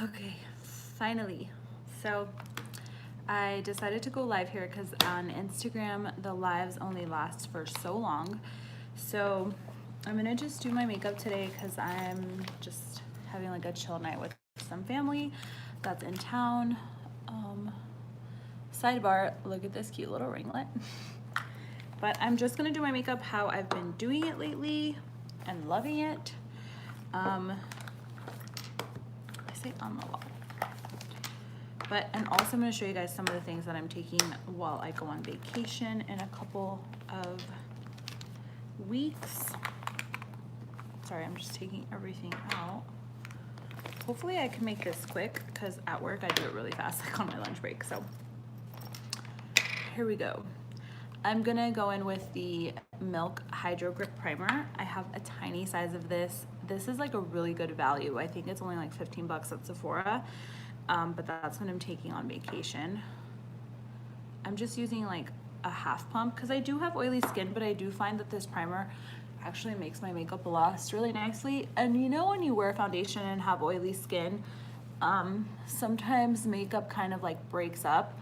Okay, finally. So I decided to go live here because on Instagram, the lives only last for so long. So I'm gonna just do my makeup today because I'm just having like a chill night with some family that's in town. Sidebar, look at this cute little ringlet. But I'm just gonna do my makeup how I've been doing it lately and loving it. I say on the wall. And also I'm gonna show you guys some of the things that I'm taking while I go on vacation in a couple of weeks. Sorry, I'm just taking everything out. Hopefully I can make this quick because at work I do it really fast, like on my lunch break. So here we go. I'm gonna go in with the Milk Hydro Grip Primer. I have a tiny size of this. This is like a really good value. I think it's only like 15 bucks at Sephora, but that's what I'm taking on vacation. I'm just using like a half pump because I do have oily skin, but I do find that this primer actually makes my makeup last really nicely. And you know when you wear foundation and have oily skin, sometimes makeup kind of like breaks up.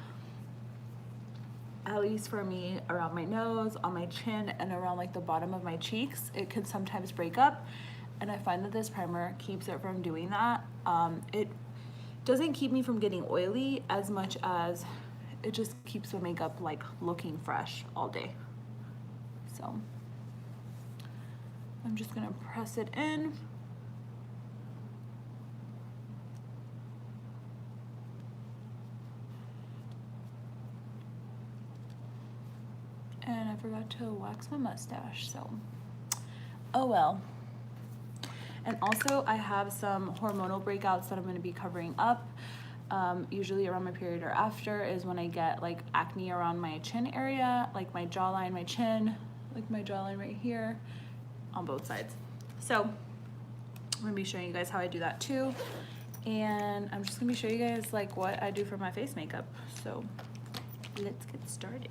At least for me, around my nose, on my chin, and around like the bottom of my cheeks, it can sometimes break up. And I find that this primer keeps it from doing that. It doesn't keep me from getting oily as much as it just keeps the makeup like looking fresh all day. So I'm just gonna press it in. And I forgot to wax my mustache, so oh well. And also I have some hormonal breakouts that I'm gonna be covering up. Usually around my period or after is when I get like acne around my chin area, like my jawline, my chin, like my jawline right here on both sides. So I'm gonna be showing you guys how I do that too. And I'm just gonna be showing you guys like what I do for my face makeup. So let's get started.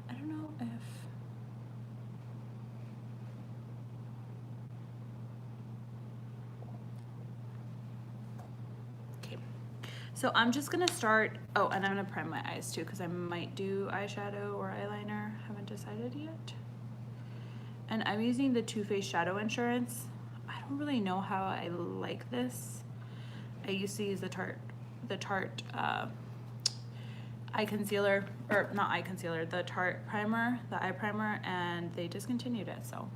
I don't know if so I'm just gonna start, oh, and I'm gonna prime my eyes too because I might do eyeshadow or eyeliner, haven't decided yet. And I'm using the Too Faced Shadow Insurance. I don't really know how I like this. I used to use the Tarte eye concealer, or not eye concealer, the Tarte primer, the eye primer, and they discontinued it, so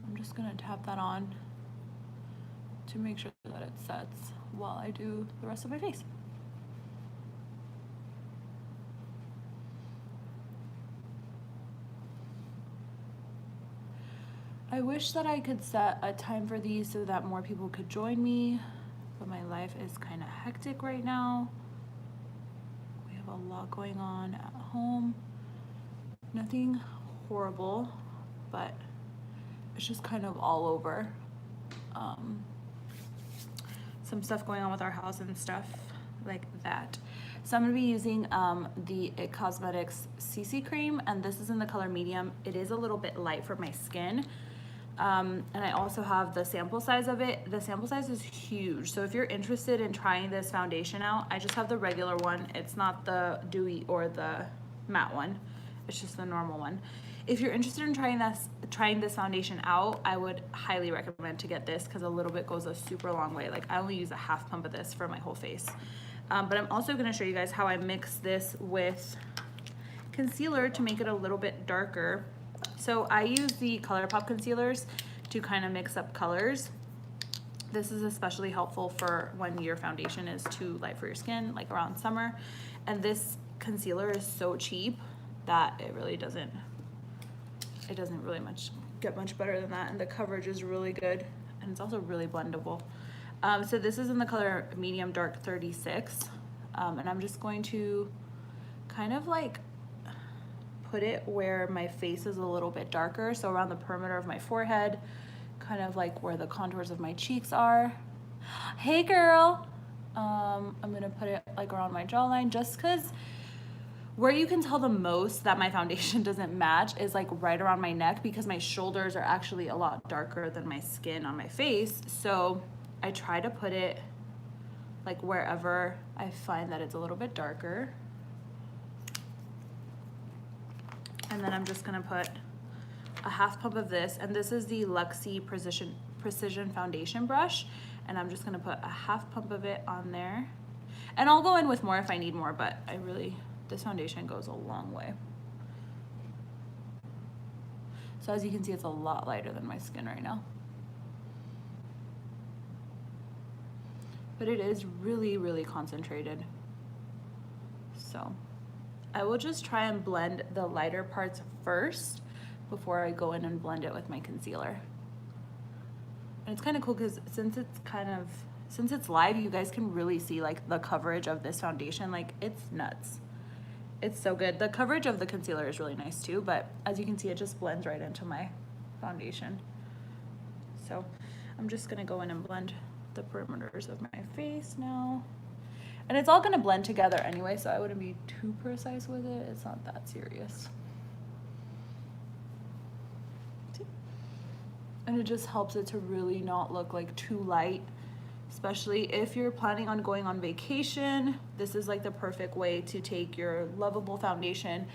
I'm just gonna tap that on to make sure that it sets while I do the rest of my face. I wish that I could set a time for these so that more people could join me, but my life is kind of hectic right now. We have a lot going on at home. Nothing horrible, but it's just kind of all over. Some stuff going on with our house and stuff like that. So I'm gonna be using the It Cosmetics CC cream, and this is in the color medium. It is a little bit light for my skin. And I also have the sample size of it. The sample size is huge. So if you're interested in trying this foundation out, I just have the regular one. It's not the dewy or the matte one. It's just the normal one. If you're interested in trying this foundation out, I would highly recommend to get this because a little bit goes a super long way. Like I only use a half pump of this for my whole face. But I'm also gonna show you guys how I mix this with concealer to make it a little bit darker. So I use the ColourPop concealers to kind of mix up colors. This is especially helpful for when your foundation is too light for your skin, like around summer. And this concealer is so cheap that it really doesn't really get much better than that. And the coverage is really good. And it's also really blendable. So this is in the color medium dark 36. And I'm just going to kind of like put it where my face is a little bit darker. So around the perimeter of my forehead, kind of like where the contours of my cheeks are. Hey girl. I'm gonna put it like around my jawline just because where you can tell the most that my foundation doesn't match is like right around my neck because my shoulders are actually a lot darker than my skin on my face. So I try to put it like wherever I find that it's a little bit darker. And then I'm just gonna put a half pump of this, and this is the Luxie Precision Foundation brush, and I'm just gonna put a half pump of it on there. And I'll go in with more if I need more, but this foundation goes a long way. So as you can see, it's a lot lighter than my skin right now. But it is really, really concentrated. So I will just try and blend the lighter parts first before I go in and blend it with my concealer. And it's kind of cool because since it's live, you guys can really see like the coverage of this foundation. Like, it's nuts. It's so good. The coverage of the concealer is really nice too, but as you can see, it just blends right into my foundation. So I'm just gonna go in and blend the perimeters of my face now. And it's all gonna blend together anyway, so I wouldn't be too precise with it. It's not that serious. And it just helps it to really not look like too light, especially if you're planning on going on vacation. This is like the perfect way to take your lovable foundation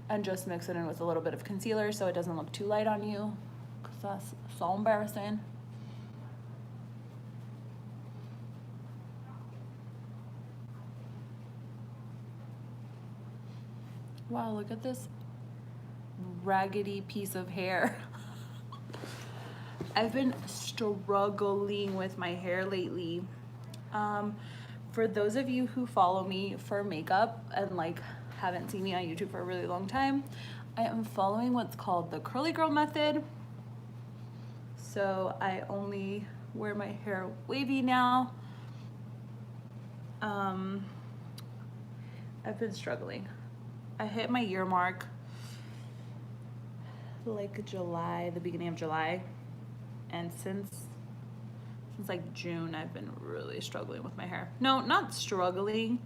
and just mix it in with a little bit of concealer so it doesn't look too light on you, because that's so embarrassing. Wow, look at this raggedy piece of hair. I've been struggling with my hair lately. For those of you who follow me for makeup and like haven't seen me on YouTube for a really long time, I am following what's called the curly girl method. So I only wear my hair wavy now. I've been struggling. I hit my year mark like July, the beginning of July. And since like June, I've been really struggling with my hair. No, not struggling.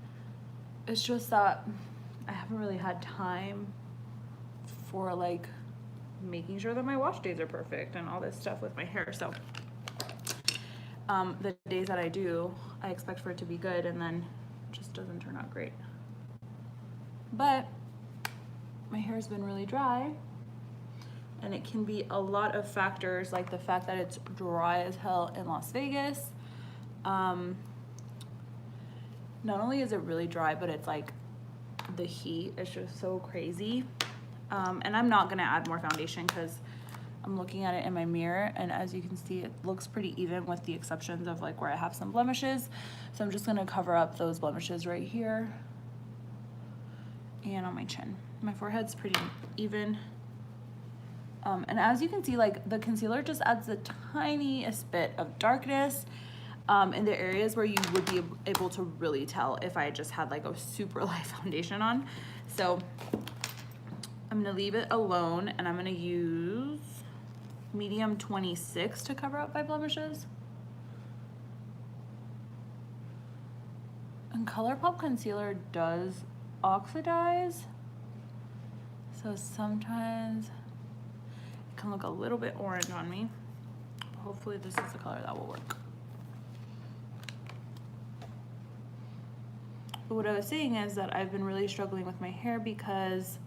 It's just that I haven't really had time for like making sure that my wash days are perfect and all this stuff with my hair. So the days that I do, I expect for it to be good, and then it just doesn't turn out great. But my hair's been really dry. And it can be a lot of factors, like the fact that it's dry as hell in Las Vegas. Not only is it really dry, but it's like the heat is just so crazy. And I'm not gonna add more foundation because I'm looking at it in my mirror, and as you can see, it looks pretty even with the exceptions of like where I have some blemishes. So I'm just gonna cover up those blemishes right here and on my chin. My forehead's pretty even. And as you can see, like the concealer just adds the tiniest bit of darkness in the areas where you would be able to really tell if I just had like a super light foundation on. So I'm gonna leave it alone, and I'm gonna use medium 26 to cover up my blemishes. And ColourPop concealer does oxidize, so sometimes can look a little bit orange on me. Hopefully this is the color that will work. But what I was saying is that I've been really struggling with my hair because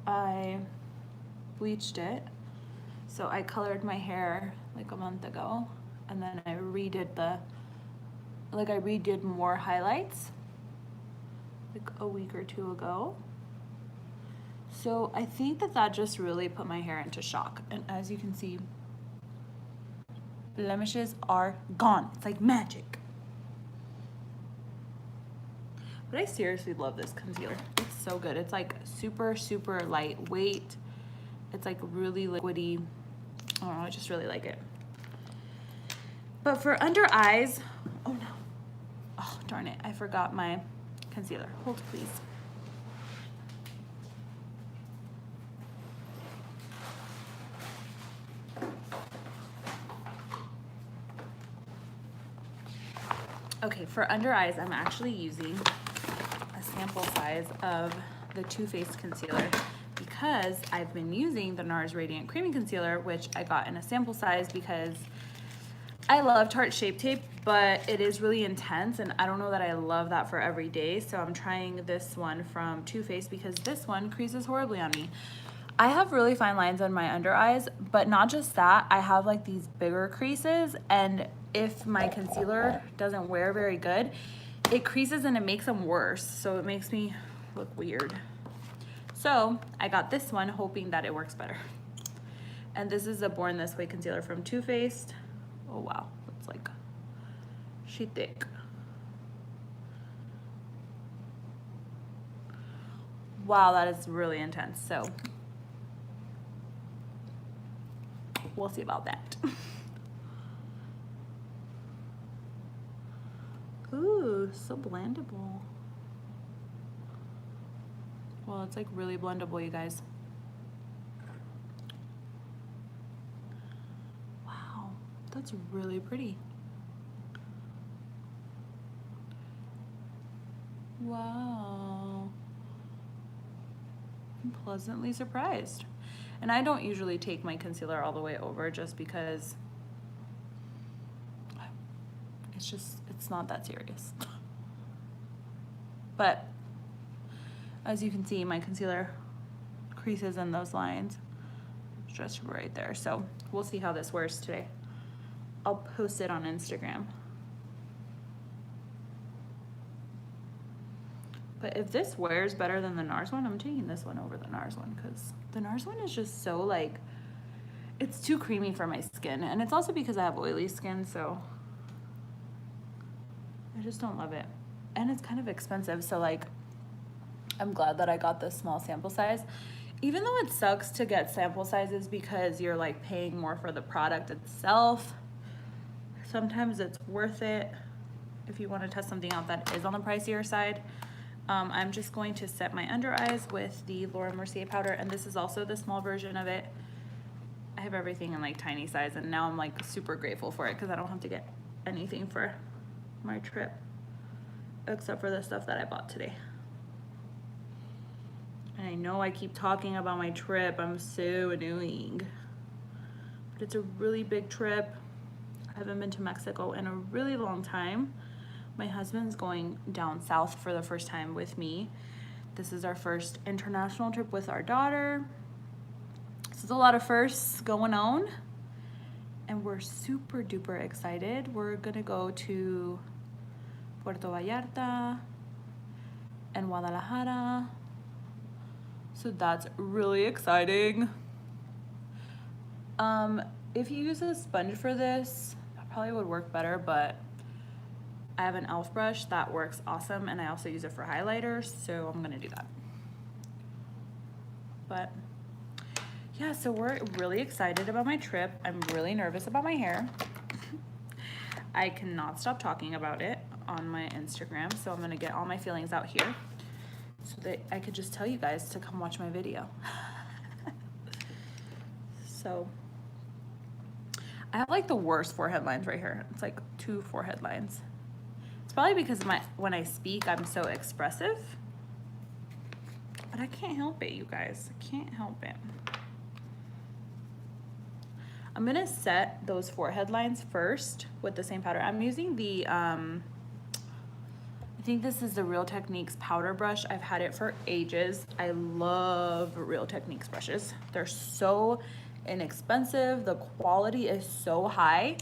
I bleached it. So I colored my hair like a month ago, and then I redid more highlights like a week or two ago. So I think that just really put my hair into shock. And as you can see, blemishes are gone. It's like magic. But I seriously love this concealer. It's so good. It's like super, super lightweight. It's like really liquidy. I don't know, I just really like it. But for under eyes, oh no. Oh, darn it. I forgot my concealer. Hold please. Okay, for under eyes, I'm actually using a sample size of the Too Faced concealer because I've been using the NARS Radiant Creamy Concealer, which I got in a sample size because I love Tarte Shape Tape, but it is really intense, and I don't know that I love that for every day, so I'm trying this one from Too Faced because this one creases horribly on me. I have really fine lines on my under eyes, but not just that, I have like these bigger creases, and if my concealer doesn't wear very good, it creases and it makes them worse, so it makes me look weird. So I got this one hoping that it works better. And this is a Born This Way concealer from Too Faced. Oh wow, it's like, she thick. Wow, that is really intense. So we'll see about that. Ooh, so blendable. Well, it's like really blendable, you guys. Wow, that's really pretty. Wow. I'm pleasantly surprised. And I don't usually take my concealer all the way over just because it's not that serious. But as you can see, my concealer creases in those lines just right there. So we'll see how this wears today. I'll post it on Instagram. But if this wears better than the NARS one, I'm taking this one over the NARS one because the NARS one is just so like, it's too creamy for my skin. And it's also because I have oily skin, so I just don't love it. And it's kind of expensive, so like, I'm glad that I got this small sample size. Even though it sucks to get sample sizes because you're like paying more for the product itself, sometimes it's worth it if you want to test something out that is on the pricier side. I'm just going to set my under eyes with the Laura Mercier powder, and this is also the small version of it. I have everything in like tiny size, and now I'm like super grateful for it because I don't have to get anything for my trip except for the stuff that I bought today. And I know I keep talking about my trip, I'm so annoying, but it's a really big trip. I haven't been to Mexico in a really long time. My husband's going down south for the first time with me. This is our first international trip with our daughter. So there's a lot of firsts going on, and we're super duper excited. We're gonna go to Puerto Vallarta and Guadalajara. So that's really exciting. If you use a sponge for this, that probably would work better, but I have an e.l.f. brush that works awesome, and I also use it for highlighters, so I'm gonna do that. But yeah, so we're really excited about my trip. I'm really nervous about my hair. I cannot stop talking about it on my Instagram, so I'm gonna get all my feelings out here so that I could just tell you guys to come watch my video. So I have like the worst forehead lines right here. It's like 2 forehead lines. It's probably because when I speak, I'm so expressive, but I can't help it, you guys. I can't help it. I'm gonna set those forehead lines first with the same powder. I'm using the, I think this is the Real Techniques powder brush. I've had it for ages. I love Real Techniques brushes. They're so inexpensive. The quality is so high.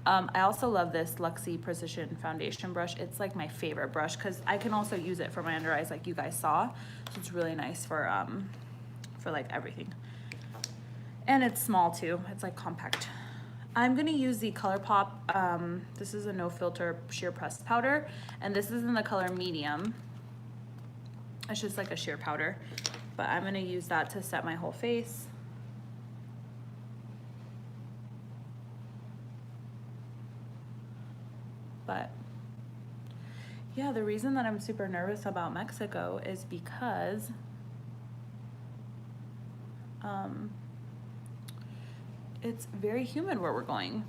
I also love this Luxie Precision Foundation brush. It's like my favorite brush because I can also use it for my under eyes like you guys saw. So it's really nice for like everything. And it's small too. It's like compact. I'm gonna use the ColourPop. This is a no filter sheer pressed powder, and this is in the color medium. It's just like a sheer powder, but I'm gonna use that to set my whole face. But yeah, the reason that I'm super nervous about Mexico is because it's very humid where we're going.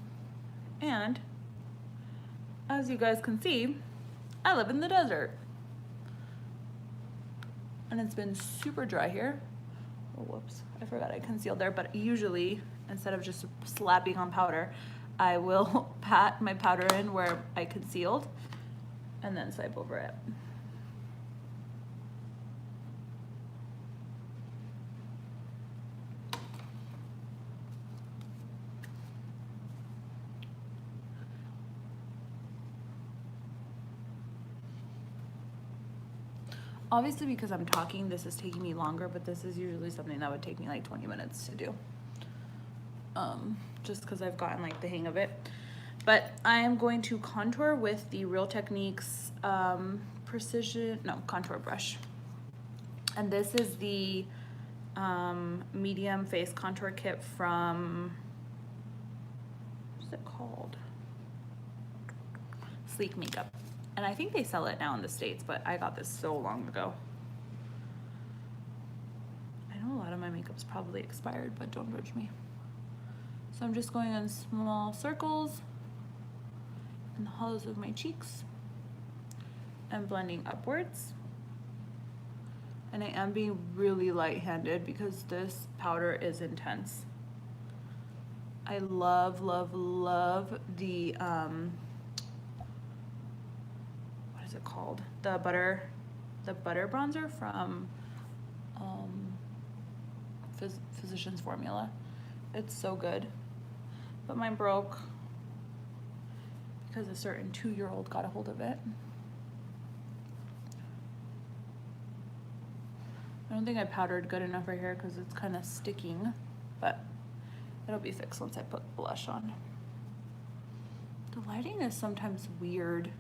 And as you guys can see, I live in the desert. And it's been super dry here. Oh, whoops, I forgot I concealed there, but usually instead of just slapping on powder, I will pat my powder in where I concealed and then swipe over it. Obviously, because I'm talking, this is taking me longer, but this is usually something that would take me like 20 minutes to do. Just because I've gotten like the hang of it. But I am going to contour with the Real Techniques contour brush. And this is the medium face contour kit from, what's it called? Sleek Makeup. And I think they sell it now in the States, but I got this so long ago. I know a lot of my makeup's probably expired, but don't judge me. So I'm just going in small circles in the hollows of my cheeks and blending upwards. And I am being really light-handed because this powder is intense. I love, love, love the, what is it called? The butter bronzer from Physicians Formula. It's so good. But mine broke because a certain 2-year-old got a hold of it. I don't think I powdered good enough right here because it's kind of sticking, but it'll be fixed once I put blush on. The lighting is sometimes weird,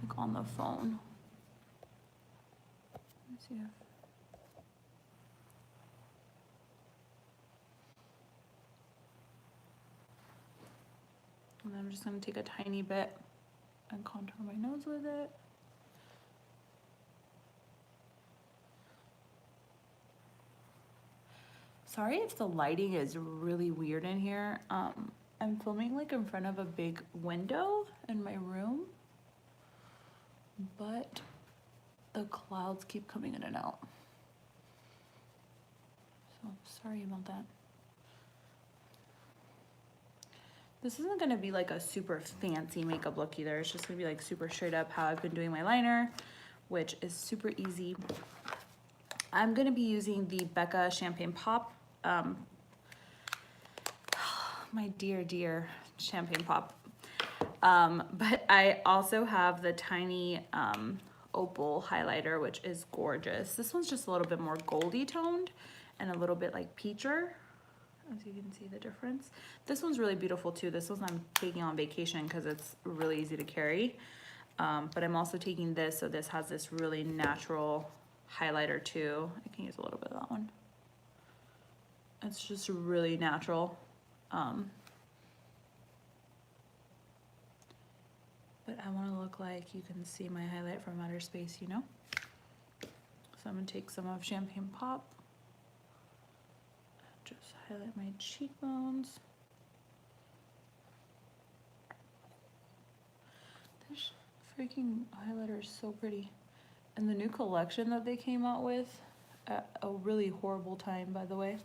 like on the phone. Let's see if... And then I'm just going to take a tiny bit and contour my nose with it. Sorry if the lighting is really weird in here. I'm filming like in front of a big window in my room, but the clouds keep coming in and out. So sorry about that. This isn't gonna be like a super fancy makeup look either. It's just gonna be like super straight up how I've been doing my liner, which is super easy. I'm gonna be using the Becca Champagne Pop. My dear Champagne Pop. But I also have the tiny Opal highlighter, which is gorgeous. This one's just a little bit more goldy toned and a little bit like peacher, as you can see the difference. This one's really beautiful too. This one I'm taking on vacation because it's really easy to carry. But I'm also taking this, so this has this really natural highlighter too. I can use a little bit of that one. It's just really natural. But I want to look like you can see my highlight from outer space, you know? So I'm going to take some of Champagne Pop. Just highlight my cheekbones. This freaking highlighter is so pretty. And the new collection that they came out with at a really horrible time, by the way.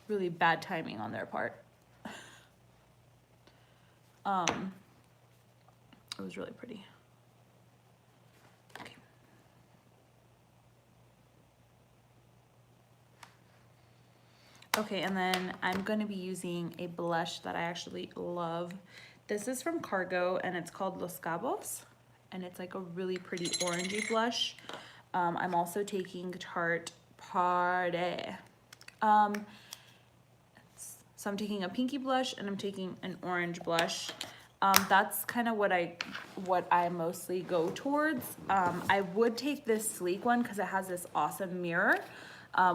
Really bad timing on their part. It was really pretty. Okay. Okay, and then I'm going to be using a blush that I actually love. This is from Cargo, and it's called Los Cabos, and it's like a really pretty orangey blush. I'm also taking Tarte Party. So I'm taking a pinky blush and I'm taking an orange blush. That's kind of what I mostly go towards. I would take this sleek one because it has this awesome mirror,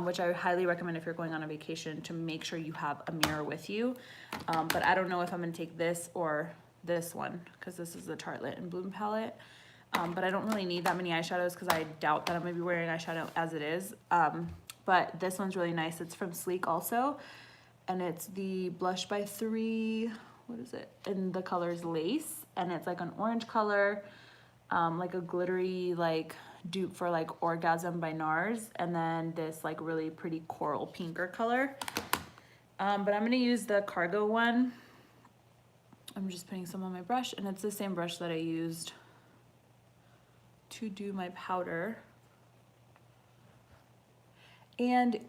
which I highly recommend if you're going on a vacation to make sure you have a mirror with you. But I don't know if I'm gonna take this or this one because this is the Tartelette and Bloom palette. But I don't really need that many eyeshadows because I doubt that I'm gonna be wearing eyeshadow as it is. But this one's really nice. It's from Sleek also. And it's the Blush by 3, what is it? And the color's Lace, and it's like an orange color, like a glittery like dupe for like Orgasm by NARS, and then this like really pretty coral pinker color. But I'm gonna use the Cargo one I'm just putting some on my brush, and it's the same brush that I used to do my powder. And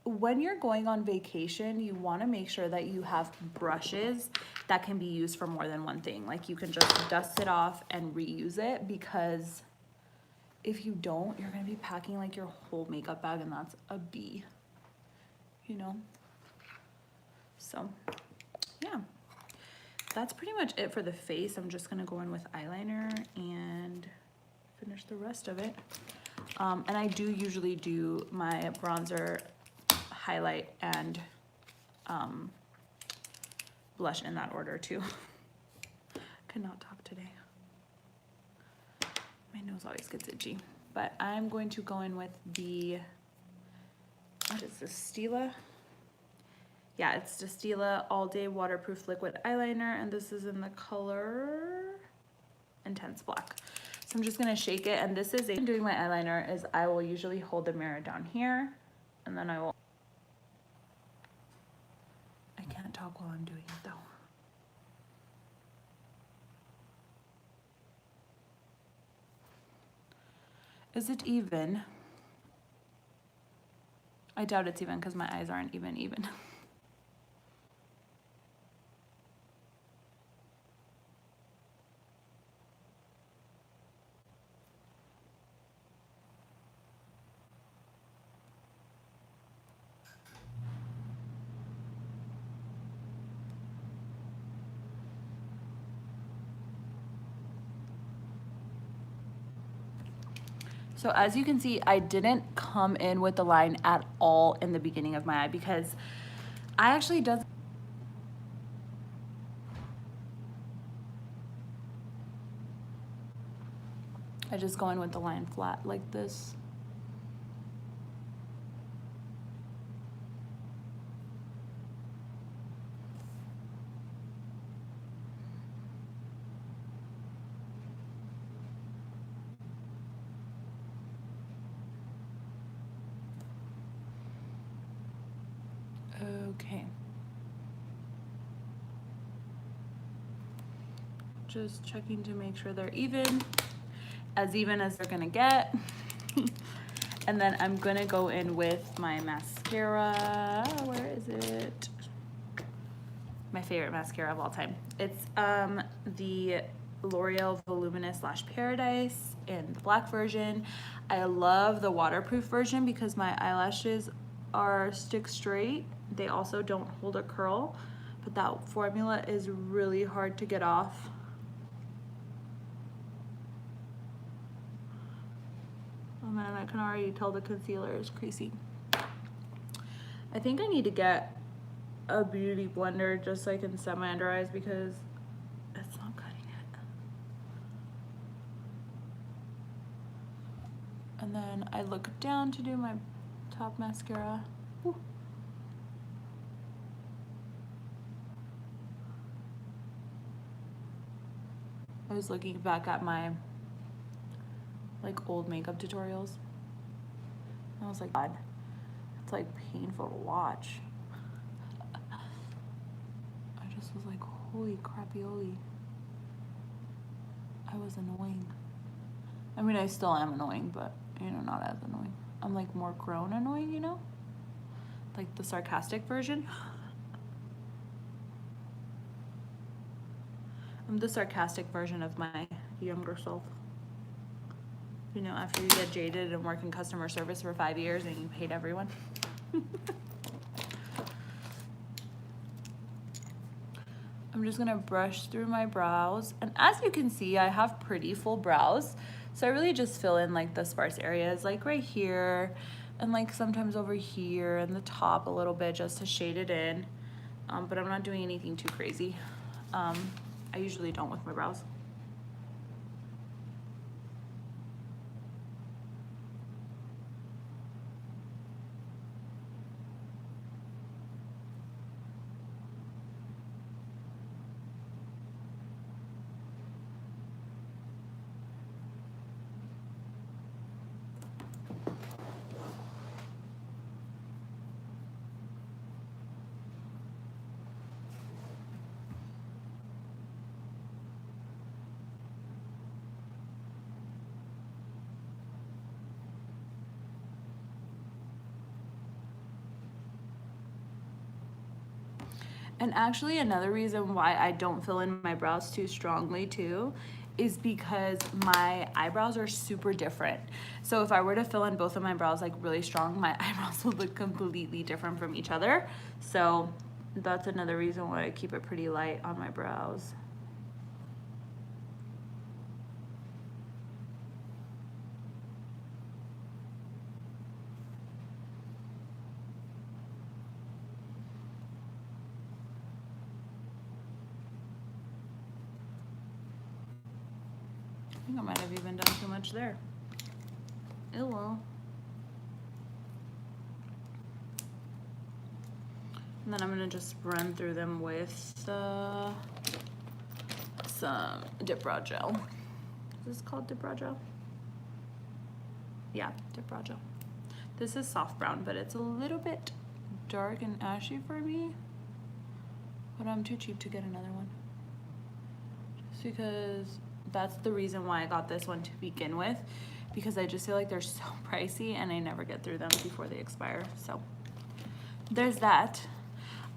when you're going on vacation, you want to make sure that you have brushes that can be used for more than one thing. Like you can just dust it off and reuse it, because if you don't, you're going to be packing like your whole makeup bag, and that's a B, you know? So yeah, that's pretty much it for the face. I'm just going to go in with eyeliner and finish the rest of it. And I do usually do my bronzer, highlight, and blush in that order too. Could not talk today. My nose always gets itchy. But I'm going to go in with the, what is this, Stila? Yeah, it's the Stila All Day Waterproof Liquid Eyeliner, and this is in the color Intense Black. So I'm just gonna shake it, and this is doing my eyeliner is I will usually hold the mirror down here, and then I can't talk while I'm doing it though. Is it even? I doubt it's even because my eyes aren't even. So as you can see, I didn't come in with the line at all in the beginning of my eye, because I actually I just go in with the line flat like this. Okay. Just checking to make sure they're even as they're gonna get. And then I'm gonna go in with my mascara. Where is it? My favorite mascara of all time. It's the L'Oreal Voluminous Lash Paradise in the black version. I love the waterproof version because my eyelashes are stick straight. They also don't hold a curl, but that formula is really hard to get off. Oh man, I can already tell the concealer is creasy. I think I need to get a beauty blender just so I can set my under eyes because it's not cutting it. And then I look down to do my top mascara. Ooh. I was looking back at my like old makeup tutorials. I was like, God, it's like painful to watch. I just was like, holy crappy-oli. I was annoying. I mean, I still am annoying, but you know, not as annoying. I'm like more grown annoying, you know? Like the sarcastic version. I'm the sarcastic version of my younger self. You know, after you get jaded and work in customer service for 5 years and you hate everyone. I'm just gonna brush through my brows. And as you can see, I have pretty full brows. So I really just fill in like the sparse areas, like right here, and like sometimes over here and the top a little bit just to shade it in. But I'm not doing anything too crazy. I usually don't with my brows. And actually another reason why I don't fill in my brows too strongly too is because my eyebrows are super different. So if I were to fill in both of my brows like really strong, my eyebrows would look completely different from each other. So that's another reason why I keep it pretty light on my brows. I think I might have even done too much there. Oh well. And then I'm gonna just run through them with some dip brow gel. Is this called dip brow gel? Yeah, dip brow gel. This is soft brown, but it's a little bit dark and ashy for me. But I'm too cheap to get another one. Just because that's the reason why I got this one to begin with, because I just feel like they're so pricey and I never get through them before they expire. So there's that.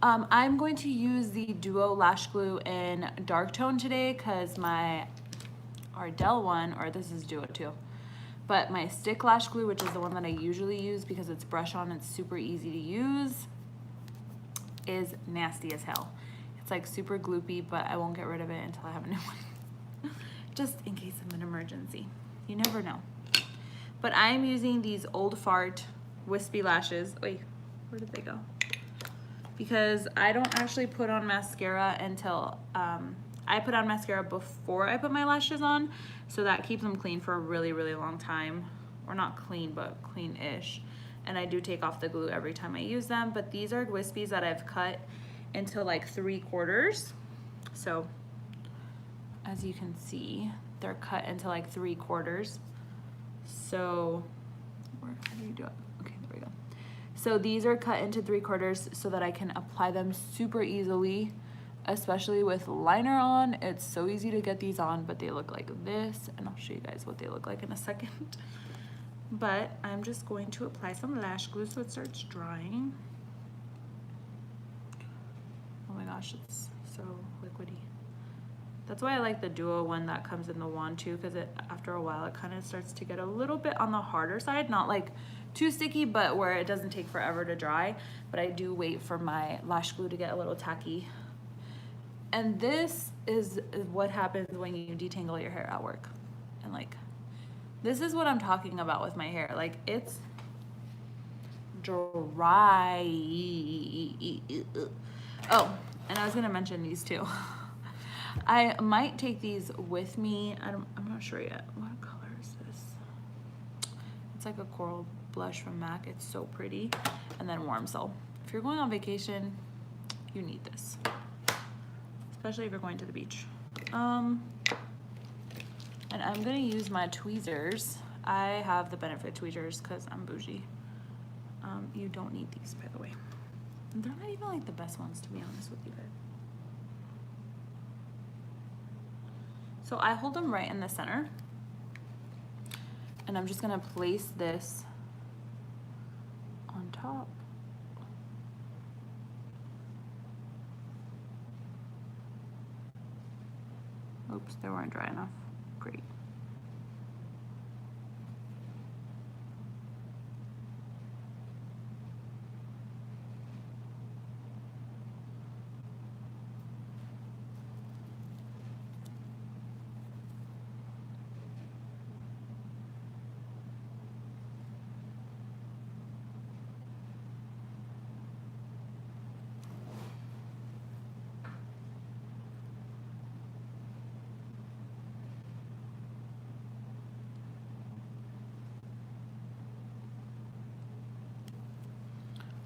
I'm going to use the Duo Lash Glue in dark tone today because my Ardell one, or this is Duo too, but my stick lash glue, which is the one that I usually use because it's brush on, it's super easy to use, is nasty as hell. It's like super gloopy, but I won't get rid of it until I have a new one. Just in case of an emergency. You never know. But I'm using these Old Fart wispy lashes. Wait, where did they go? Because I don't actually put on mascara until, I put on mascara before I put my lashes on, so that keeps them clean for a really, really long time. Or not clean, but clean-ish. And I do take off the glue every time I use them, but these are wispies that I've cut into like 3/4. So as you can see, they're cut into like 3/4. So, how do you do it? Okay, there we go. So these are cut into 3/4 so that I can apply them super easily, especially with liner on. It's so easy to get these on, but they look like this, and I'll show you guys what they look like in a second. But I'm just going to apply some lash glue so it starts drying. Oh my gosh, it's so liquidy. That's why I like the Duo one that comes in the wand too, because it, after a while, it kind of starts to get a little bit on the harder side, not like too sticky, but where it doesn't take forever to dry. But I do wait for my lash glue to get a little tacky. And this is what happens when you detangle your hair at work. And like, this is what I'm talking about with my hair. Like, it's dry. Oh, and I was gonna mention these too. I might take these with me. I'm not sure yet. What color is this? It's like a coral blush from MAC. It's so pretty. And then Warm Soul. If you're going on vacation, you need this. Especially if you're going to the beach. And I'm gonna use my tweezers. I have the Benefit tweezers because I'm bougie. You don't need these, by the way. And they're not even like the best ones, to be honest with you guys. So I hold them right in the center. And I'm just gonna place this on top. Oops, they weren't dry enough. Great.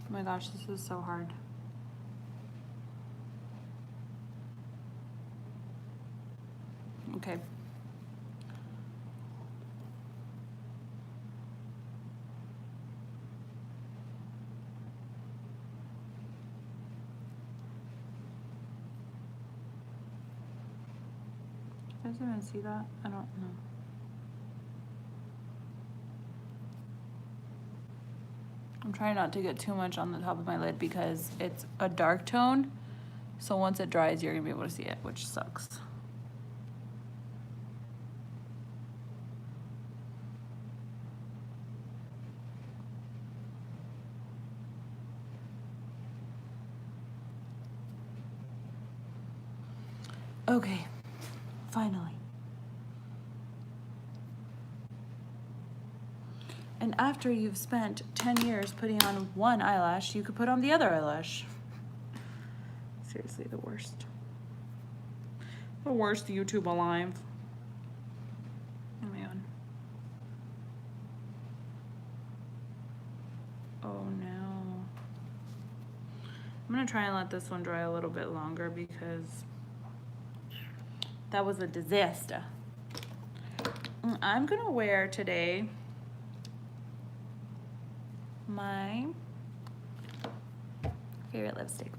Oh my gosh, this is so hard. Okay. You guys even see that? I don't know. I'm trying not to get too much on the top of my lid because it's a dark tone So once it dries, you're gonna be able to see it, which sucks. Okay, finally. And after you've spent 10 years putting on one eyelash, you could put on the other eyelash. Seriously, the worst. The worst YouTube alive. Oh my god. Oh no. I'm gonna try and let this one dry a little bit longer because that was a disaster. I'm gonna wear today my favorite lipstick.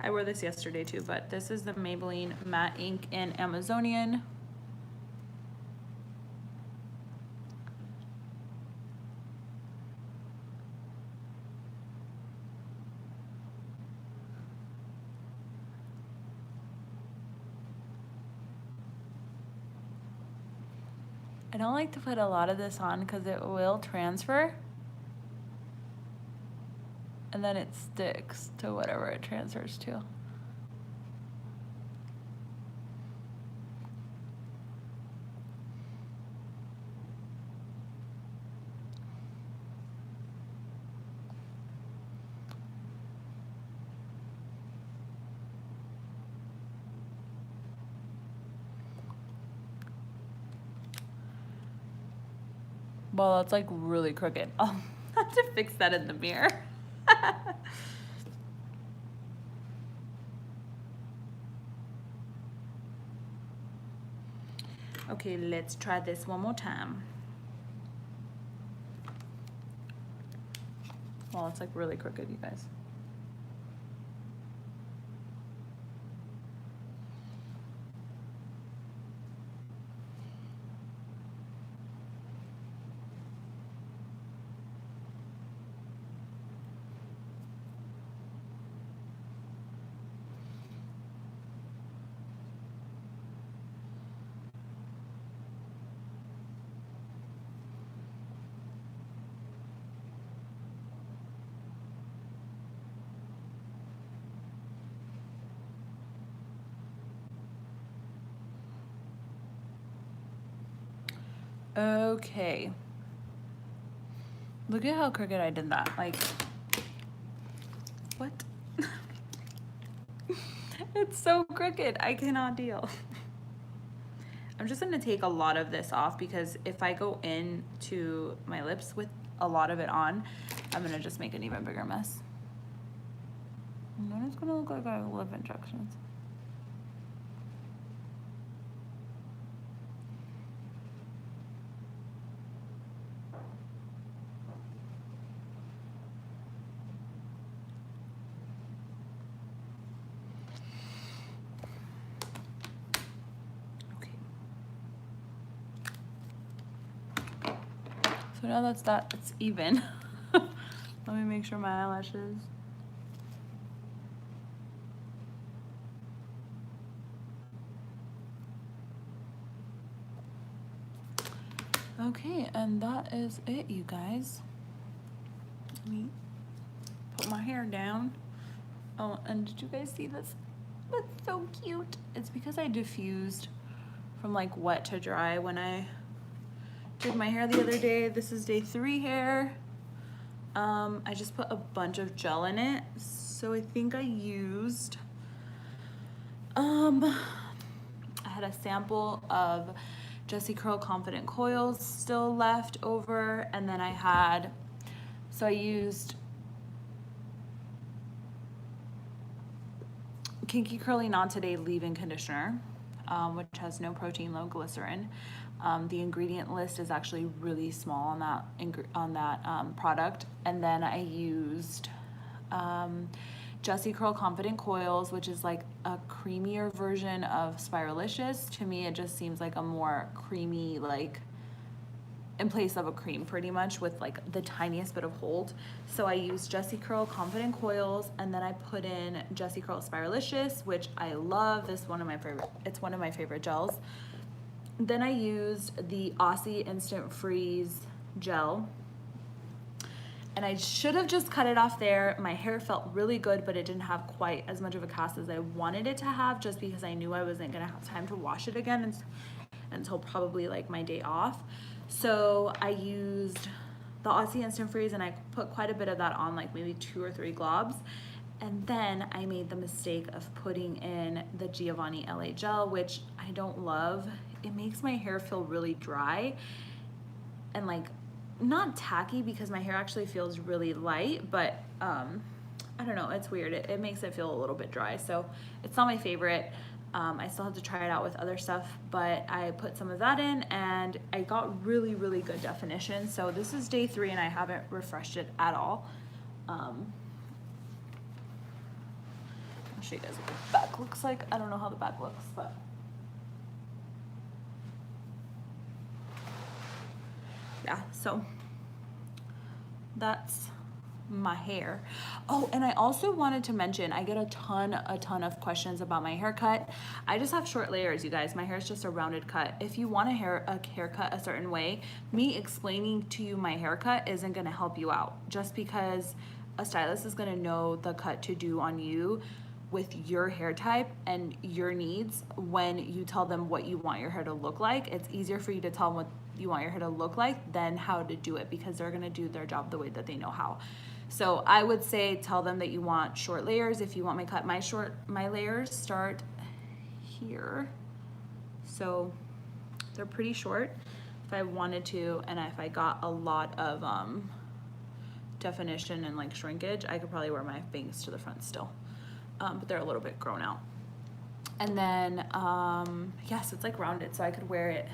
I wore this yesterday too, but this is the Maybelline Matte Ink in Amazonian. I don't like to put a lot of this on because it will transfer. And then it sticks to whatever it transfers to. Well, that's like really crooked. I'll have to fix that in the mirror. Okay, let's try this one more time. Well, it's like really crooked, you guys. Okay. Look at how crooked I did that. Like, what? It's so crooked. I cannot deal. I'm just gonna take a lot of this off because if I go into my lips with a lot of it on, I'm gonna just make an even bigger mess. And then it's gonna look like I have lip injections. So now that's that, it's even. Let me make sure my eyelashes. Okay, and that is it, you guys. Let me put my hair down. Oh, and did you guys see this? That's so cute. It's because I diffused from like wet to dry when I did my hair the other day. This is day 3 hair. I just put a bunch of gel in it. So I think I used, I had a sample of Jessie Curl Confident Coils still left over. And then I had, so I used Kinky Curly Not Today leave-in conditioner, which has no protein, low glycerin. The ingredient list is actually really small on that product. And then I used Jessie Curl Confident Coils, which is like a creamier version of Spiralicious. To me, it just seems like a more creamy, like in place of a cream pretty much, with like the tiniest bit of hold. So I used Jessie Curl Confident Coils, and then I put in Jessie Curl Spiralicious, which I love. This is one of my favorite, it's one of my favorite gels. Then I used the Aussie Instant Freeze gel, and I should have just cut it off there. My hair felt really good, but it didn't have quite as much of a cast as I wanted it to have, just because I knew I wasn't gonna have time to wash it again until probably like my day off. So I used the Aussie Instant Freeze, and I put quite a bit of that on, like maybe 2 or 3 globs. And then I made the mistake of putting in the Giovanni LA gel, which I don't love. It makes my hair feel really dry and like not tacky, because my hair actually feels really light, but I don't know, it's weird. It makes it feel a little bit dry, so it's not my favorite. I still have to try it out with other stuff, but I put some of that in, and I got really, really good definition. So this is day 3, and I haven't refreshed it at all. I'll show you guys what the back looks like. I don't know how the back looks, but yeah, so that's my hair. Oh, and I also wanted to mention, I get a ton of questions about my haircut. I just have short layers, you guys. My hair is just a rounded cut. If you want a haircut a certain way, me explaining to you my haircut isn't gonna help you out. Just because a stylist is gonna know the cut to do on you with your hair type and your needs. When you tell them what you want your hair to look like, it's easier for you to tell them what you want your hair to look like than how to do it, because they're gonna do their job the way that they know how. So I would say tell them that you want short layers. If you want my cut, my layers start here. So they're pretty short if I wanted to, and if I got a lot of definition and like shrinkage, I could probably wear my bangs to the front still. But they're a little bit grown out. And then, yeah, so it's like rounded, so I could wear it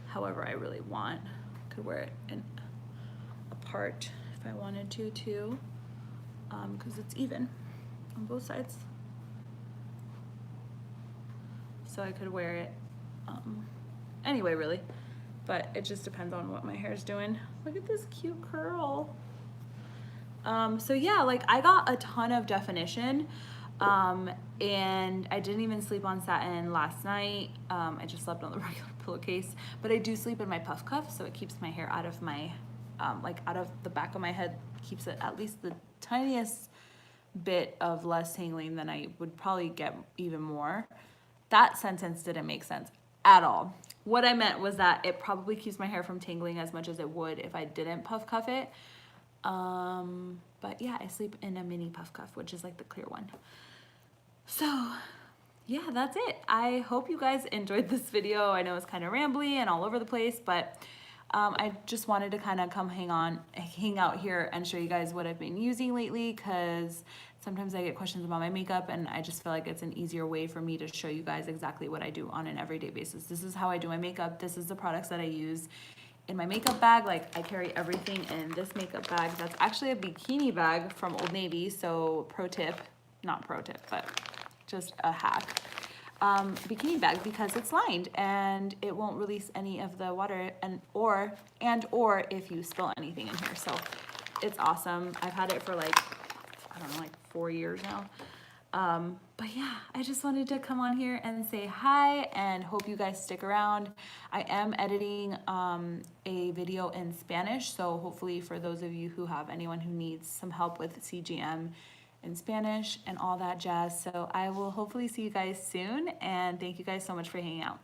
however I really want. Could wear it in apart if I wanted to too, because it's even on both sides. So I could wear it anyway, really, but it just depends on what my hair's doing. Look at this cute curl. So yeah, like I got a ton of definition, and I didn't even sleep on satin last night. I just slept on the regular pillowcase, but I do sleep in my puff cuff, so it keeps my hair out of my, like out of the back of my head, keeps it at least the tiniest bit of less tangling than I would probably get even more. That sentence didn't make sense at all. What I meant was that it probably keeps my hair from tangling as much as it would if I didn't puff cuff it. But yeah, I sleep in a mini puff cuff, which is like the clear one. So yeah, that's it. I hope you guys enjoyed this video. I know it's kind of rambly and all over the place, but I just wanted to kind of come hang out here and show you guys what I've been using lately, because sometimes I get questions about my makeup, and I just feel like it's an easier way for me to show you guys exactly what I do on an everyday basis. This is how I do my makeup. This is the products that I use in my makeup bag. Like I carry everything in this makeup bag. That's actually a bikini bag from Old Navy. So pro tip, not pro tip, but just a hack. Bikini bag, because it's lined and it won't release any of the water or if you spill anything in here. So it's awesome. I've had it for like, I don't know, like 4 years now. But yeah, I just wanted to come on here and say hi and hope you guys stick around. I am editing a video in Spanish, so hopefully for those of you who have anyone who needs some help with CGM in Spanish and all that jazz. So I will hopefully see you guys soon, and thank you guys so much for hanging out.